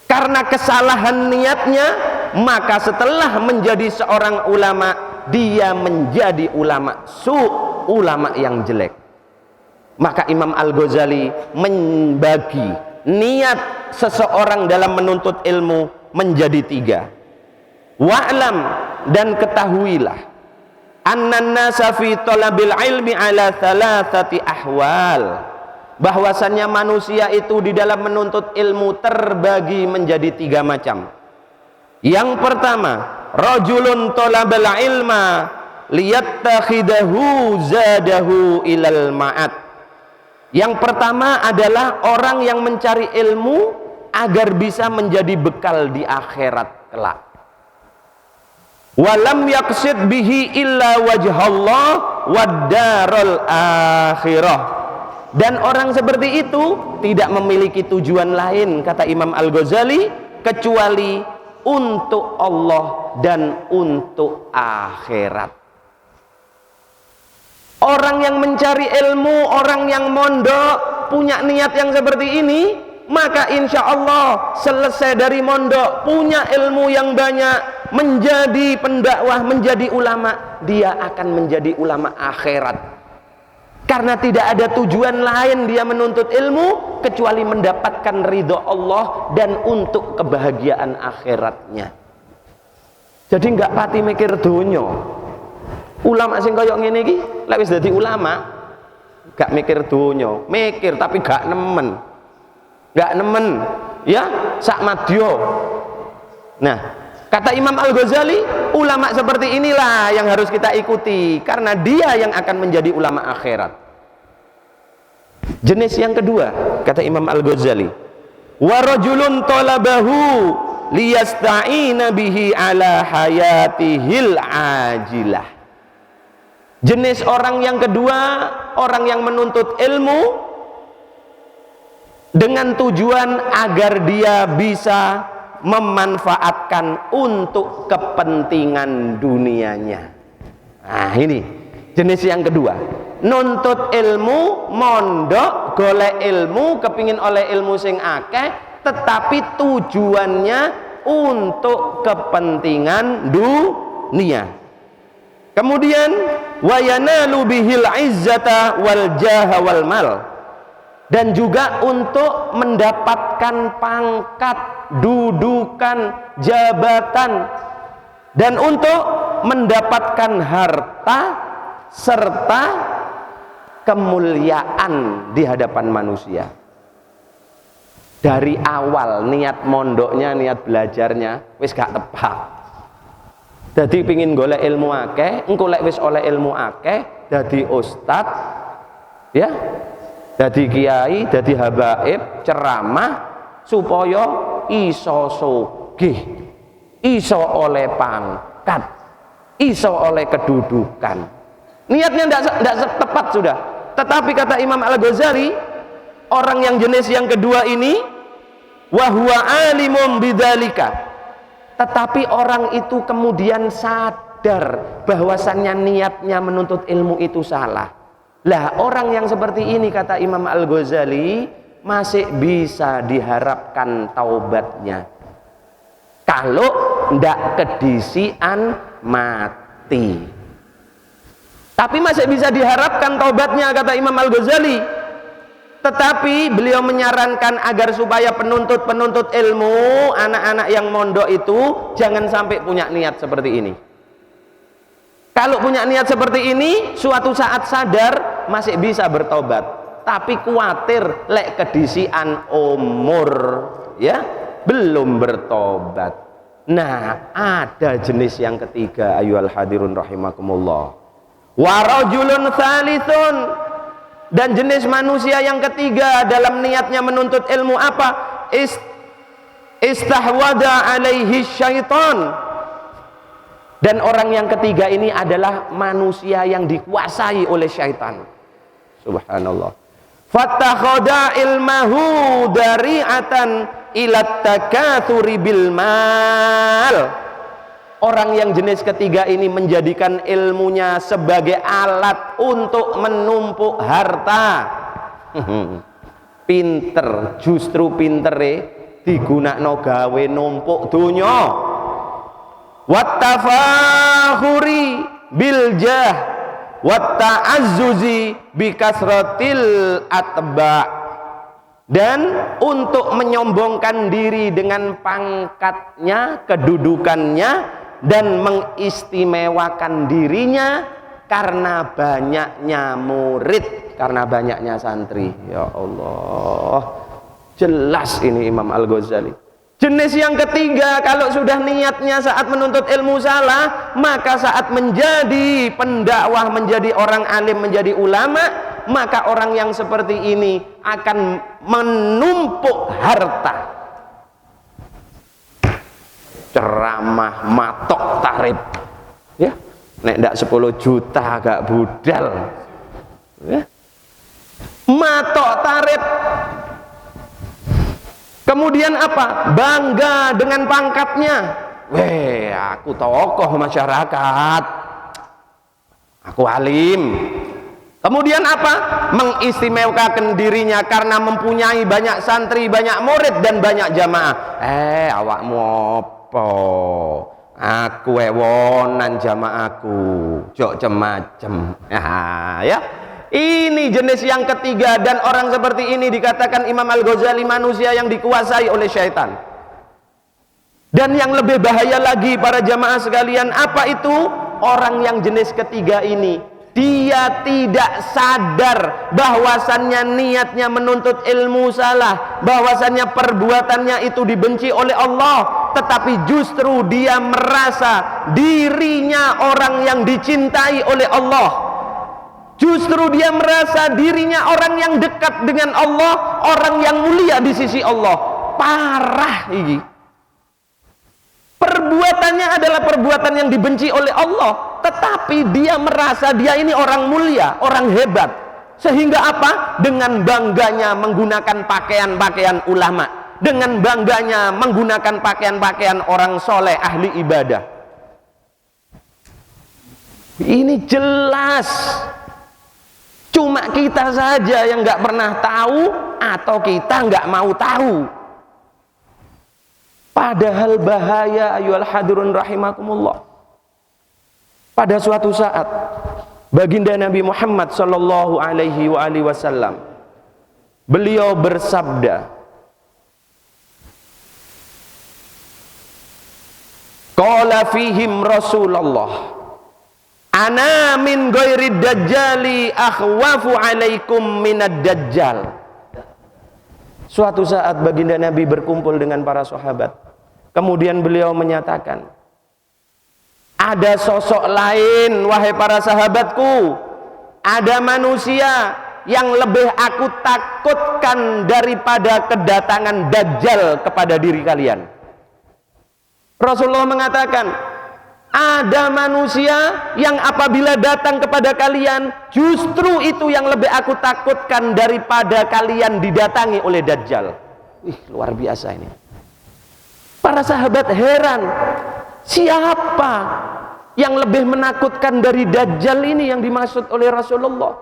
Karena kesalahan niatnya, maka setelah menjadi seorang ulama, dia menjadi ulama su', ulama yang jelek. Maka Imam Al-Ghazali membagi niat seseorang dalam menuntut ilmu menjadi tiga. Wa'lam, dan ketahuilah, annan nasa fi talabil ilmi ala thalathati ahwal, bahwasannya manusia itu di dalam menuntut ilmu terbagi menjadi tiga macam. Yang pertama, rajulun talabal ilma liyattakhidahu zadahu ilal ma'ad. Yang pertama adalah orang yang mencari ilmu agar bisa menjadi bekal di akhirat kelak. Walam yaqsid bihi illa wajhallah wad darul akhirah. Dan orang seperti itu tidak memiliki tujuan lain, kata Imam Al-Ghazali, kecuali untuk Allah dan untuk akhirat. Orang yang mencari ilmu, orang yang mondok punya niat yang seperti ini, maka insya Allah selesai dari mondok, punya ilmu yang banyak, menjadi pendakwah, menjadi ulama, dia akan menjadi ulama akhirat. Karena tidak ada tujuan lain dia menuntut ilmu kecuali mendapatkan ridho Allah dan untuk kebahagiaan akhiratnya. Jadi nggak pati mikir dunya. Ulama sing koyo ngene iki lek wis dadi ulama gak mikir dunya, mikir tapi gak nemen. Gak nemen, ya, sak madya. Nah, kata Imam Al-Ghazali, ulama seperti inilah yang harus kita ikuti karena dia yang akan menjadi ulama akhirat. Jenis yang kedua, kata Imam Al-Ghazali, wa rajulun talabahu liyasta'ina bihi ala hayatihil ajilah. Jenis orang yang kedua, orang yang menuntut ilmu dengan tujuan agar dia bisa memanfaatkan untuk kepentingan dunianya. Nah, ini jenis yang kedua. Nuntut ilmu, mondok, golek ilmu, kepingin oleh ilmu sing akeh, tetapi tujuannya untuk kepentingan dunia. Kemudian wa yanalu bihil izzata wal jaha wal mal. Dan juga untuk mendapatkan pangkat, dudukan, jabatan, dan untuk mendapatkan harta serta kemuliaan di hadapan manusia. Dari awal niat mondoknya, niat belajarnya wis gak tepat. Jadi pingin golek ilmu akeh, engko lek wis oleh ilmu akeh dadi ustad, ya, dadi kiai, dadi habaib, ceramah supaya iso sugih, iso oleh pangkat, iso oleh kedudukan. Niatnya tidak tepat sudah. Tetapi kata Imam Al-Ghazali, orang yang jenis yang kedua ini wa huwa alimum bidzalika. Tetapi orang itu kemudian sadar bahwasannya niatnya menuntut ilmu itu salah. Lah, orang yang seperti ini kata Imam Al-Ghazali masih bisa diharapkan taubatnya kalau ndak kedisian mati. Tapi masih bisa diharapkan taubatnya kata Imam Al-Ghazali. Tetapi beliau menyarankan agar supaya penuntut-penuntut ilmu, anak-anak yang mondok itu jangan sampai punya niat seperti ini. Kalau punya niat seperti ini, suatu saat sadar masih bisa bertobat. Tapi khawatir lek kedisian umur, ya, belum bertobat. Nah, ada jenis yang ketiga, ayyuhal hadirun rahimakumullah. Wa rajulun tsalitsun. Dan jenis manusia yang ketiga dalam niatnya menuntut ilmu apa? Istahwada alaihi syaitan. Dan orang yang ketiga ini adalah manusia yang dikuasai oleh syaitan. Subhanallah. Fattakhadha ilmahu dari'atan ila takatsuri bil mal. Orang yang jenis ketiga ini menjadikan ilmunya sebagai alat untuk menumpuk harta. Pinter, justru pintere digunakno gawe numpuk donya. Wattafahuri bil jah watta'azzuzi bikasratil atba'. Dan untuk menyombongkan diri dengan pangkatnya, kedudukannya, dan mengistimewakan dirinya karena banyaknya murid, karena banyaknya santri. Ya Allah, jelas ini Imam Al-Ghazali. Jenis yang ketiga, kalau sudah niatnya saat menuntut ilmu salah, maka saat menjadi pendakwah, menjadi orang alim, menjadi ulama, maka orang yang seperti ini akan menumpuk harta. Ceramah matok tarif, ya, nek ndak 10 juta agak budal, ya. Matok tarif. Kemudian apa? Bangga dengan pangkatnya. Weh, aku tokoh masyarakat, aku alim. Kemudian apa? Mengistimewakan dirinya karena mempunyai banyak santri, banyak murid dan banyak jamaah. Awakmu apa? Aku ewonan jamaahku, jok cemacem. Ya. Ini jenis yang ketiga, dan orang seperti ini dikatakan Imam Al-Ghazali manusia yang dikuasai oleh syaitan. Dan yang lebih bahaya lagi para jamaah sekalian, apa itu? Orang yang jenis ketiga ini, dia tidak sadar bahwasannya niatnya menuntut ilmu salah, bahwasannya perbuatannya itu dibenci oleh Allah, tetapi justru dia merasa dirinya orang yang dicintai oleh Allah. Justru dia merasa dirinya orang yang dekat dengan Allah, orang yang mulia di sisi Allah. Parah ini. Perbuatannya adalah perbuatan yang dibenci oleh Allah, tetapi dia merasa dia ini orang mulia, orang hebat. Sehingga apa? Dengan bangganya menggunakan pakaian-pakaian ulama, dengan bangganya menggunakan pakaian-pakaian orang soleh, ahli ibadah. Ini jelas. Cuma kita saja yang nggak pernah tahu, atau kita nggak mau tahu. Padahal bahaya, ayyuhal hadirun rahimakumullah. Pada suatu saat, baginda Nabi Muhammad sallallahu alaihi wasallam, beliau bersabda, qala fihim Rasulullah, ana min ghairi dajjali akhwafu alaikum minad dajjal. Suatu saat baginda Nabi berkumpul dengan para sahabat. Kemudian beliau menyatakan, ada sosok lain wahai para sahabatku, ada manusia yang lebih aku takutkan daripada kedatangan dajjal kepada diri kalian. Rasulullah mengatakan, ada manusia yang apabila datang kepada kalian, justru itu yang lebih aku takutkan daripada kalian didatangi oleh Dajjal. Wih, luar biasa ini. Para sahabat heran, siapa yang lebih menakutkan dari Dajjal ini yang dimaksud oleh Rasulullah?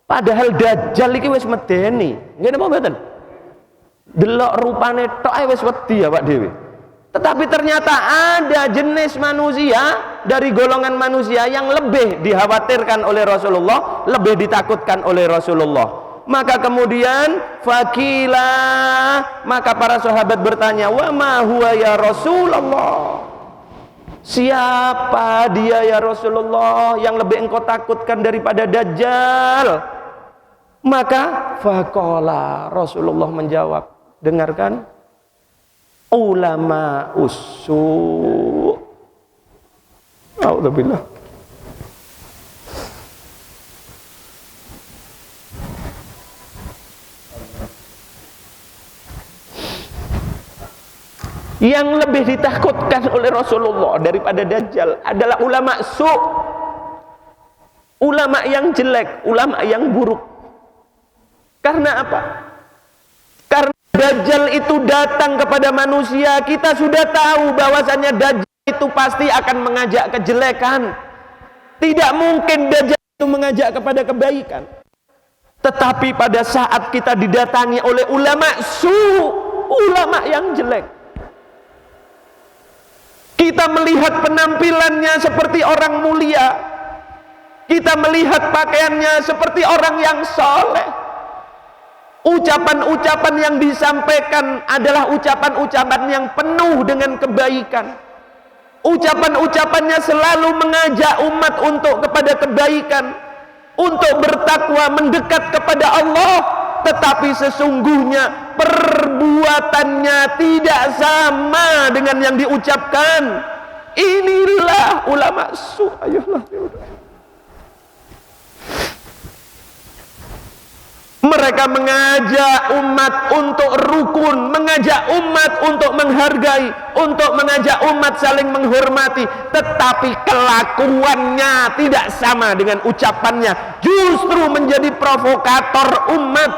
Padahal Dajjal iki wis medeni. Nggih napa mboten? Delok rupane tok ae wis wedi ya Pak Dewi. Tetapi ternyata ada jenis manusia dari golongan manusia yang lebih dikhawatirkan oleh Rasulullah, lebih ditakutkan oleh Rasulullah. Maka kemudian maka para sahabat bertanya, wa ma huwa ya Rasulullah? Siapa dia ya Rasulullah yang lebih engkau takutkan daripada Dajjal? Maka faqala, Rasulullah menjawab, dengarkan, ulama usu. A'udzubillah. Yang lebih ditakutkan oleh Rasulullah daripada Dajjal adalah ulama su, ulama yang jelek, ulama yang buruk. Karena apa? Karena Dajjal itu datang kepada manusia, kita sudah tahu bahwasannya Dajjal itu pasti akan mengajak kejelekan. Tidak mungkin Dajjal itu mengajak kepada kebaikan. Tetapi pada saat kita didatangi oleh ulama su, ulama yang jelek, kita melihat penampilannya seperti orang mulia, kita melihat pakaiannya seperti orang yang soleh, ucapan-ucapan yang disampaikan adalah ucapan-ucapan yang penuh dengan kebaikan. Ucapan-ucapannya selalu mengajak umat untuk kepada kebaikan, untuk bertakwa, mendekat kepada Allah. Tetapi sesungguhnya perbuatannya tidak sama dengan yang diucapkan. Inilah ulama su. Ayolah. Mereka mengajak umat untuk rukun, mengajak umat untuk menghargai, untuk mengajak umat saling menghormati, tetapi kelakuannya tidak sama dengan ucapannya, justru menjadi provokator umat.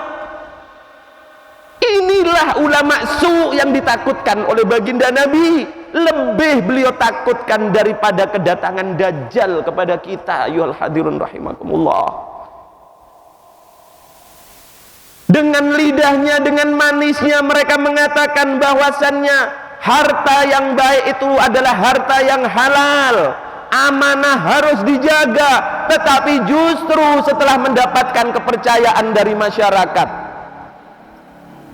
Inilah ulama su yang ditakutkan oleh baginda Nabi. Lebih beliau takutkan daripada kedatangan Dajjal kepada kita. Ayyuhal hadirun rahimakumullah. Dengan lidahnya, dengan manisnya mereka mengatakan bahwasannya harta yang baik itu adalah harta yang halal, amanah harus dijaga. Tetapi justru setelah mendapatkan kepercayaan dari masyarakat,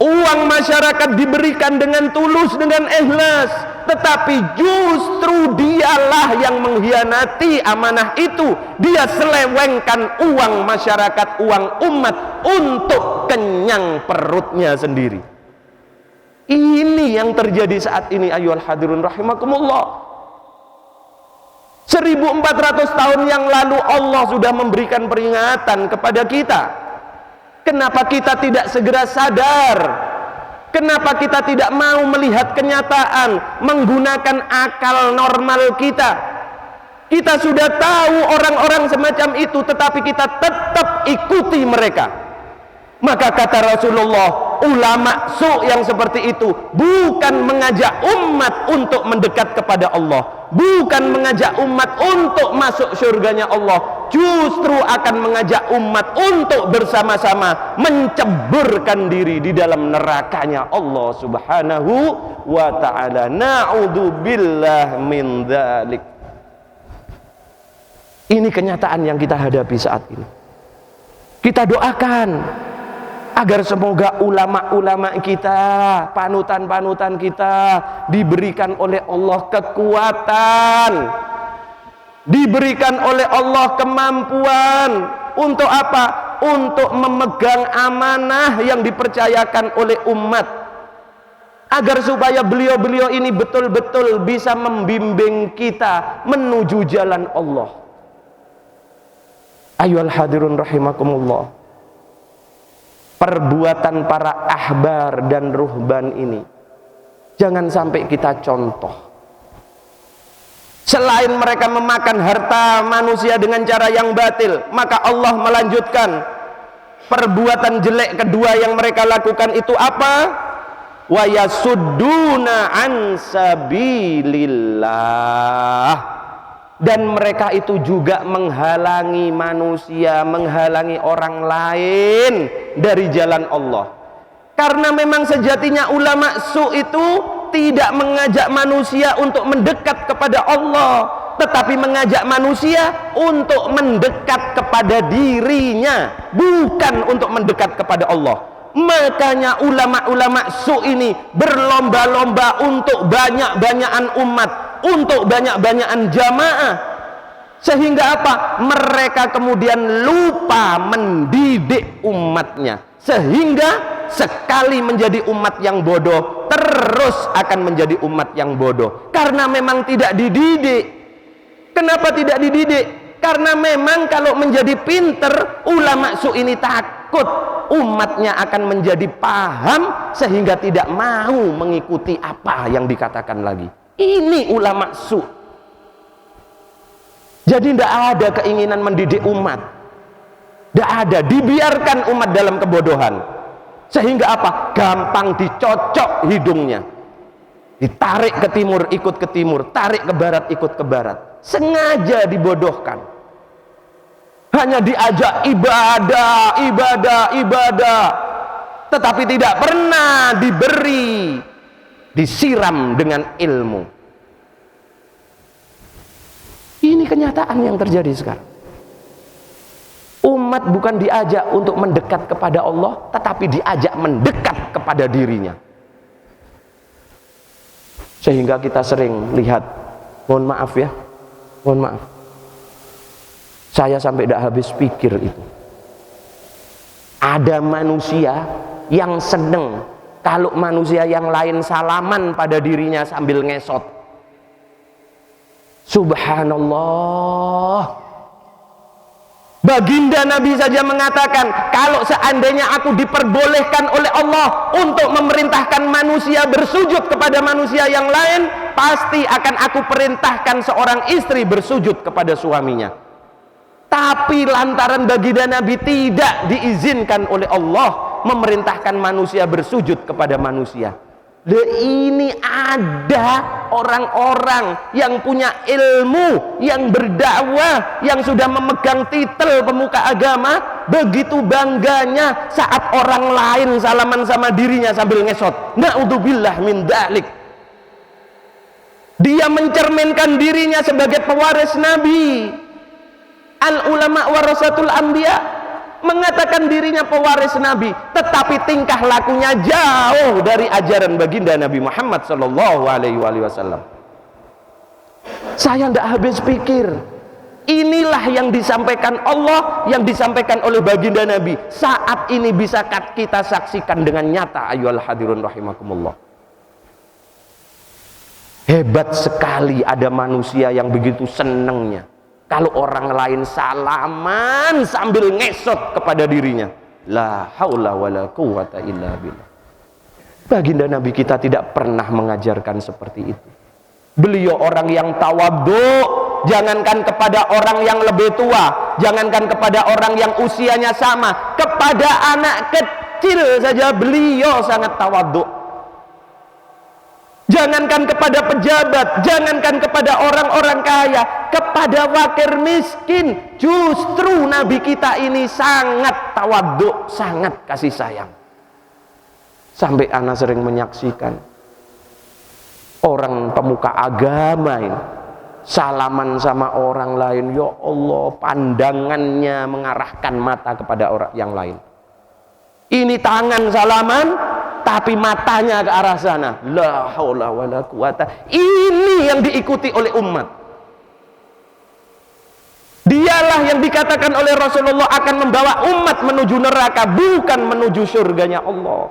uang masyarakat diberikan dengan tulus, dengan ikhlas, tetapi justru dialah yang mengkhianati amanah itu. Dia selewengkan uang masyarakat, uang umat untuk kenyang perutnya sendiri. Ini yang terjadi saat ini ayyuhal hadirun rahimakumullah. 1400 tahun yang lalu Allah sudah memberikan peringatan kepada kita. Kenapa kita tidak segera sadar? Kenapa kita tidak mau melihat kenyataan, menggunakan akal normal kita? Kita sudah tahu orang-orang semacam itu, tetapi kita tetap ikuti mereka. Maka kata Rasulullah, ulama su yang seperti itu bukan mengajak umat untuk mendekat kepada Allah, bukan mengajak umat untuk masuk surganya Allah, justru akan mengajak umat untuk bersama-sama menceburkan diri di dalam nerakanya Allah subhanahu wa ta'ala. Na'udzubillah min dzalik. Ini kenyataan yang kita hadapi saat ini. Kita doakan agar semoga ulama-ulama kita, panutan-panutan kita diberikan oleh Allah kekuatan, diberikan oleh Allah kemampuan. Untuk apa? Untuk memegang amanah yang dipercayakan oleh umat, agar supaya beliau-beliau ini betul-betul bisa membimbing kita menuju jalan Allah. Ayyuhal hadirun rahimakumullah. Perbuatan para ahbar dan ruhban ini jangan sampai kita contoh. Selain mereka memakan harta manusia dengan cara yang batil, maka Allah melanjutkan perbuatan jelek kedua yang mereka lakukan itu apa? Wa yasudduna an sabilillah. Dan mereka itu juga menghalangi manusia, menghalangi orang lain dari jalan Allah. Karena memang sejatinya ulama su itu tidak mengajak manusia untuk mendekat kepada Allah, tetapi mengajak manusia untuk mendekat kepada dirinya, bukan untuk mendekat kepada Allah. Makanya ulama-ulama su ini berlomba-lomba untuk banyak-banyakan umat, untuk banyak-banyakan jamaah, sehingga apa? Mereka kemudian lupa mendidik umatnya, sehingga sekali menjadi umat yang bodoh, terus akan menjadi umat yang bodoh, karena memang tidak dididik. Kenapa tidak dididik? Karena memang kalau menjadi pinter, ulama su ini takut umatnya akan menjadi paham sehingga tidak mau mengikuti apa yang dikatakan lagi. Ini ulama su. Jadi tidak ada keinginan mendidik umat, tidak ada, dibiarkan umat dalam kebodohan, sehingga apa? Gampang dicocok hidungnya, ditarik ke timur ikut ke timur, tarik ke barat ikut ke barat, sengaja dibodohkan. Hanya diajak ibadah, tetapi tidak pernah diberi, disiram dengan ilmu. Ini kenyataan yang terjadi sekarang. Umat bukan diajak untuk mendekat kepada Allah, tetapi diajak mendekat kepada dirinya. Sehingga kita sering lihat, mohon maaf ya, mohon maaf, saya sampai tidak habis pikir itu. Ada manusia yang senang kalau manusia yang lain salaman pada dirinya sambil ngesot. Subhanallah. Baginda Nabi saja mengatakan, kalau seandainya aku diperbolehkan oleh Allah untuk memerintahkan manusia bersujud kepada manusia yang lain, pasti akan aku perintahkan seorang istri bersujud kepada suaminya. Tapi lantaran baginda Nabi tidak diizinkan oleh Allah memerintahkan manusia bersujud kepada manusia. Ini ada orang-orang yang punya ilmu, yang berdakwah, yang sudah memegang titel pemuka agama, begitu bangganya saat orang lain salaman sama dirinya sambil ngesot. Na'udzubillah min dzalik. Dia mencerminkan dirinya sebagai pewaris Nabi. Al ulama warasatul anbiya, mengatakan dirinya pewaris Nabi, tetapi tingkah lakunya jauh dari ajaran baginda Nabi Muhammad sallallahu alaihi wasallam. Saya tidak habis pikir. Inilah yang disampaikan Allah, yang disampaikan oleh baginda Nabi. Saat ini bisa kita saksikan dengan nyata, ayyuhal hadirun rahimakumullah. Hebat sekali ada manusia yang begitu senangnya kalau orang lain salaman sambil ngesot kepada dirinya. La haula wala quwata illa billah. Baginda Nabi kita tidak pernah mengajarkan seperti itu. Beliau orang yang tawadhu, jangankan kepada orang yang lebih tua, jangankan kepada orang yang usianya sama, kepada anak kecil saja beliau sangat tawadhu. Jangankan kepada pejabat, jangankan kepada orang-orang kaya, kepada fakir miskin, justru Nabi kita ini sangat tawadhu, sangat kasih sayang. Sampai ana sering menyaksikan orang pemuka agama ini salaman sama orang lain, ya Allah, pandangannya mengarahkan mata kepada orang yang lain. Ini tangan salaman, tapi matanya ke arah sana. La haula wala quwata. Ini yang diikuti oleh umat. Dialah yang dikatakan oleh Rasulullah akan membawa umat menuju neraka, bukan menuju surganya Allah.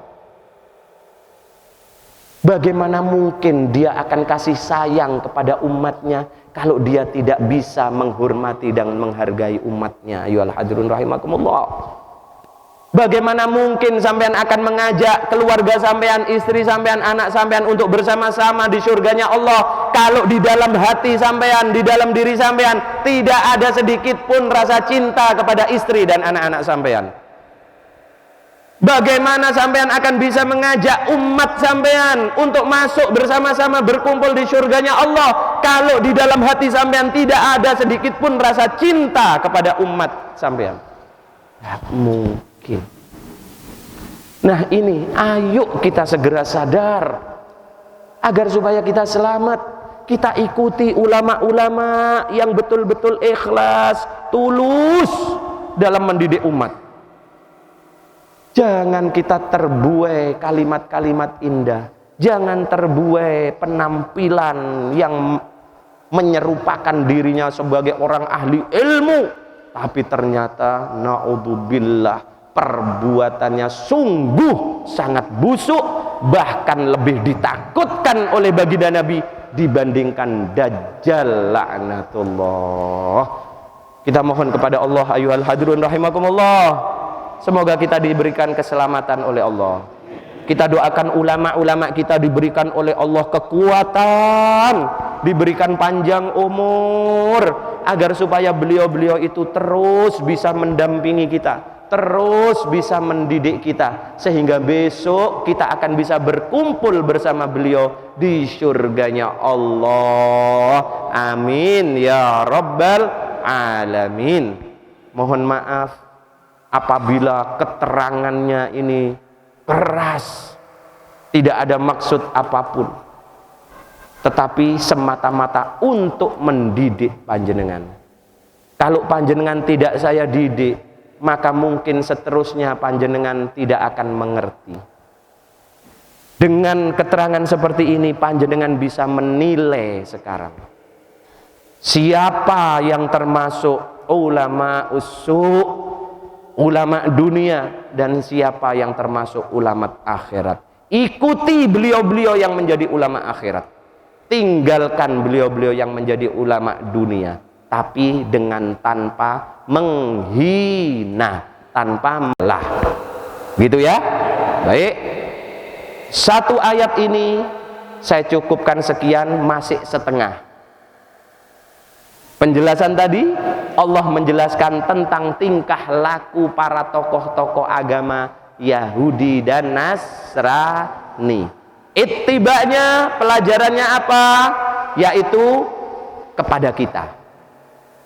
Bagaimana mungkin dia akan kasih sayang kepada umatnya kalau dia tidak bisa menghormati dan menghargai umatnya? Ayyuhal hadirun rahimakumullah. Bagaimana mungkin sampean akan mengajak keluarga sampean, istri sampean, anak sampean untuk bersama-sama di surganya Allah kalau di dalam hati sampean, di dalam diri sampean tidak ada sedikit pun rasa cinta kepada istri dan anak-anak sampean? Bagaimana sampean akan bisa mengajak umat sampean untuk masuk bersama-sama berkumpul di surganya Allah kalau di dalam hati sampean tidak ada sedikit pun rasa cinta kepada umat sampean? Tidak mungkin. Nah ini, ayo kita segera sadar agar supaya kita selamat. Kita ikuti ulama-ulama yang betul-betul ikhlas, tulus dalam mendidik umat. Jangan kita terbuai kalimat-kalimat indah, jangan terbuai penampilan yang menyerupakan dirinya sebagai orang ahli ilmu, tapi ternyata naudzubillah perbuatannya sungguh sangat busuk, bahkan lebih ditakutkan oleh baginda Nabi dibandingkan Dajjal laknatullah. Kita mohon kepada Allah, ayyuhal hadirun rahimakumullah, semoga kita diberikan keselamatan oleh Allah. Kita doakan ulama-ulama kita diberikan oleh Allah kekuatan, diberikan panjang umur, agar supaya beliau-beliau itu terus bisa mendampingi kita, terus bisa mendidik kita, sehingga besok kita akan bisa berkumpul bersama beliau di surganya Allah. Amin ya rabbal alamin. Mohon maaf apabila keterangannya ini keras, tidak ada maksud apapun, tetapi semata-mata untuk mendidik panjenengan. Kalau panjenengan tidak saya didik, maka mungkin seterusnya panjenengan tidak akan mengerti. Dengan keterangan seperti ini panjenengan bisa menilai sekarang siapa yang termasuk ulama usuk, ulama dunia, dan siapa yang termasuk ulama akhirat Ikuti beliau-beliau yang menjadi ulama akhirat, tinggalkan beliau-beliau yang menjadi ulama dunia, tapi dengan tanpa menghina, tanpa melah, gitu ya. Baik, satu ayat ini saya cukupkan sekian, masih setengah. Penjelasan tadi Allah menjelaskan tentang tingkah laku para tokoh-tokoh agama Yahudi dan Nasrani. Ittibanya, pelajarannya apa? Yaitu kepada kita.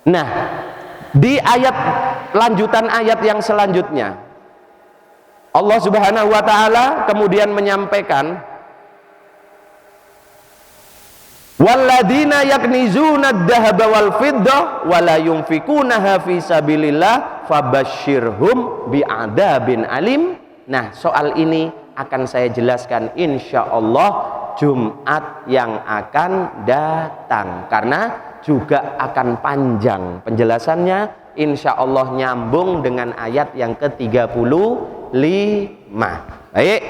Nah, di ayat lanjutan ayat yang selanjutnya Allah Subhanahu wa taala kemudian menyampaikan, walladzina yaknizuna ad-dhahaba wal fiddah wa la yunfikunaha fi sabilillah fabasyirhum bi'adzabin alim. Nah, soal ini akan saya jelaskan insyaallah Jumat yang akan datang, karena juga akan panjang penjelasannya, insyaallah nyambung dengan ayat yang ke-35. Baik,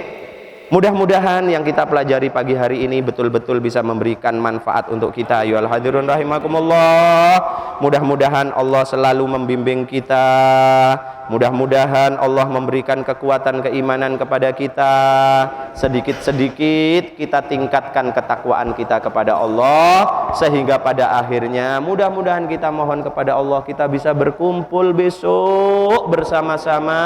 mudah-mudahan yang kita pelajari pagi hari ini betul-betul bisa memberikan manfaat untuk kita. Ayyuhal hadirun rahimakumullah. Mudah-mudahan Allah selalu membimbing kita. Mudah-mudahan Allah memberikan kekuatan keimanan kepada kita. Sedikit-sedikit kita tingkatkan ketakwaan kita kepada Allah, sehingga pada akhirnya mudah-mudahan kita mohon kepada Allah kita bisa berkumpul besok bersama-sama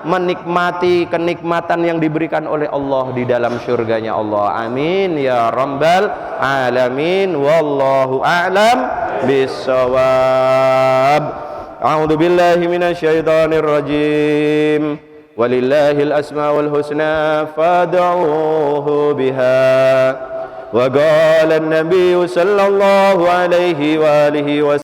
menikmati kenikmatan yang diberikan oleh Allah di dalam surganya Allah. Amin ya rabbal alamin. Wallahu a'lam bissawab. A'udzu billahi minasyaitonir rajim. Walillahil asmaul husna fad'uuhu biha. Wa qala an-nabiy sallallahu alaihi wa alihi